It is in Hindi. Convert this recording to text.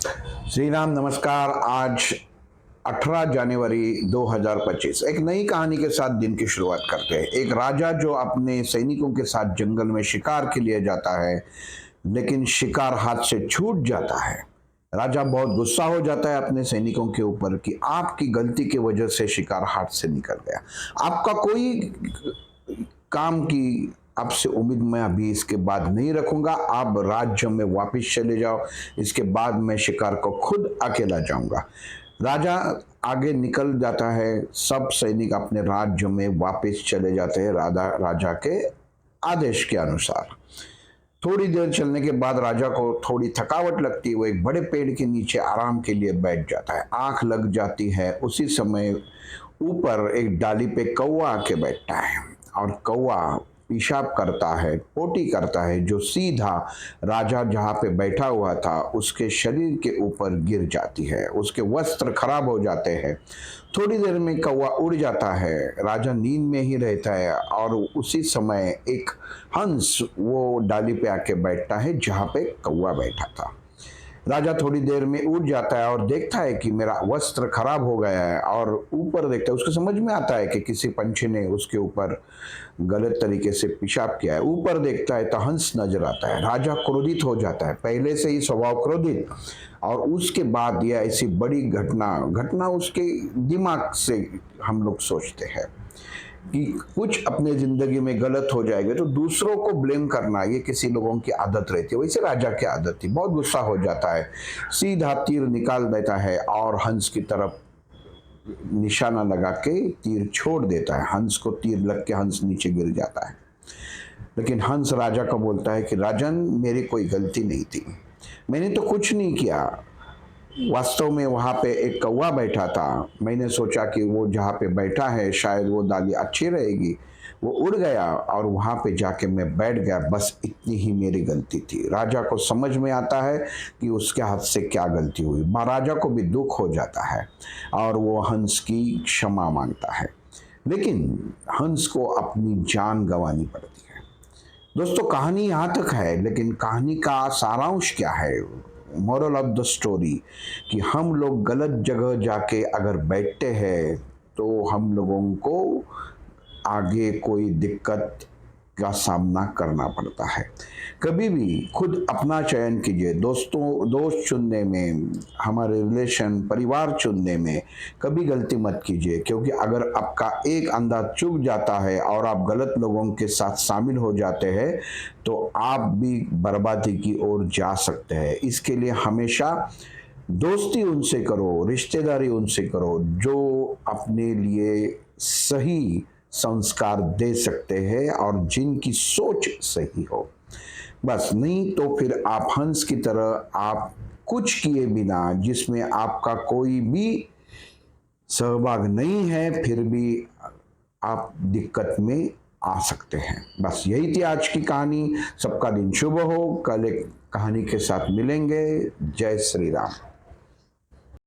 श्री राम नमस्कार। आज 18 जनवरी 2025 एक नई कहानी के साथ दिन की शुरुआत करते हैं। एक राजा जो अपने सैनिकों के साथ जंगल में शिकार के लिए जाता है, लेकिन शिकार हाथ से छूट जाता है। राजा बहुत गुस्सा हो जाता है अपने सैनिकों के ऊपर कि आपकी गलती की वजह से शिकार हाथ से निकल गया। आपका कोई काम की आपसे उम्मीद मैं अभी इसके बाद नहीं रखूंगा। आप राज्य में वापस चले जाओ, इसके बाद मैं शिकार को खुद अकेला जाऊंगा। राजा आगे निकल जाता है। सब सैनिक अपने राज्य में वापस चले जाते हैं राजा के आदेश के अनुसार। थोड़ी देर चलने के बाद राजा को थोड़ी थकावट लगती है। वो एक बड़े पेड़ के नीचे आराम के लिए बैठ जाता है। आंख लग जाती है। उसी समय ऊपर एक डाली पे कौवा आके बैठता है और कौवा पेशाब करता है, पोटी करता है, जो सीधा राजा जहाँ पे बैठा हुआ था उसके शरीर के ऊपर गिर जाती है। उसके वस्त्र खराब हो जाते हैं। थोड़ी देर में कौवा उड़ जाता है। राजा नींद में ही रहता है और उसी समय एक हंस वो डाली पे आके बैठता है जहाँ पे कौवा बैठा था। राजा थोड़ी देर में उठ जाता है और देखता है कि मेरा वस्त्र खराब हो गया है, और ऊपर देखता है। उसको समझ में आता है कि किसी पंछी ने उसके ऊपर गलत तरीके से पेशाब किया है। ऊपर देखता है तो हंस नजर आता है। राजा क्रोधित हो जाता है, पहले से ही स्वभाव क्रोधित, और उसके बाद यह ऐसी बड़ी घटना उसके दिमाग से हम लोग सोचते हैं कि कुछ अपने जिंदगी में गलत हो जाएगा तो दूसरों को ब्लेम करना, ये किसी लोगों की आदत रहती है। वैसे राजा की आदत थी। बहुत गुस्सा हो जाता है, सीधा तीर निकाल देता है और हंस की तरफ निशाना लगा के तीर छोड़ देता है। हंस को तीर लग के हंस नीचे गिर जाता है। लेकिन हंस राजा को बोलता है कि राजन, मेरी कोई गलती नहीं थी, मैंने तो कुछ नहीं किया। वास्तव में वहां पे एक कौवा बैठा था। मैंने सोचा कि वो जहाँ पे बैठा है शायद वो डाली अच्छी रहेगी। वो उड़ गया और वहां पे जाके मैं बैठ गया। बस इतनी ही मेरी गलती थी। राजा को समझ में आता है कि उसके हाथ से क्या गलती हुई। महाराजा को भी दुख हो जाता है और वो हंस की क्षमा मांगता है। लेकिन हंस को अपनी जान गंवानी पड़ती है। दोस्तों, कहानी यहाँ तक है, लेकिन कहानी का सारांश क्या है? मोरल ऑफ द स्टोरी कि हम लोग गलत जगह जाके अगर बैठते हैं तो हम लोगों को आगे कोई दिक्कत का सामना करना पड़ता है। कभी भी खुद अपना चयन कीजिए। दोस्त चुनने में, हमारे रिलेशन, परिवार चुनने में कभी गलती मत कीजिए, क्योंकि अगर आपका एक अंदाज चूक जाता है और आप गलत लोगों के साथ शामिल हो जाते हैं तो आप भी बर्बादी की ओर जा सकते हैं। इसके लिए हमेशा दोस्ती उनसे करो, रिश्तेदारी उनसे करो जो अपने लिए सही संस्कार दे सकते हैं और जिनकी सोच सही हो। बस नहीं तो फिर आप हंस की तरह आप कुछ किए बिना, जिसमें आपका कोई भी सहभाग नहीं है, फिर भी आप दिक्कत में आ सकते हैं। बस यही थी आज की कहानी। सबका दिन शुभ हो। कल एक कहानी के साथ मिलेंगे। जय श्री राम।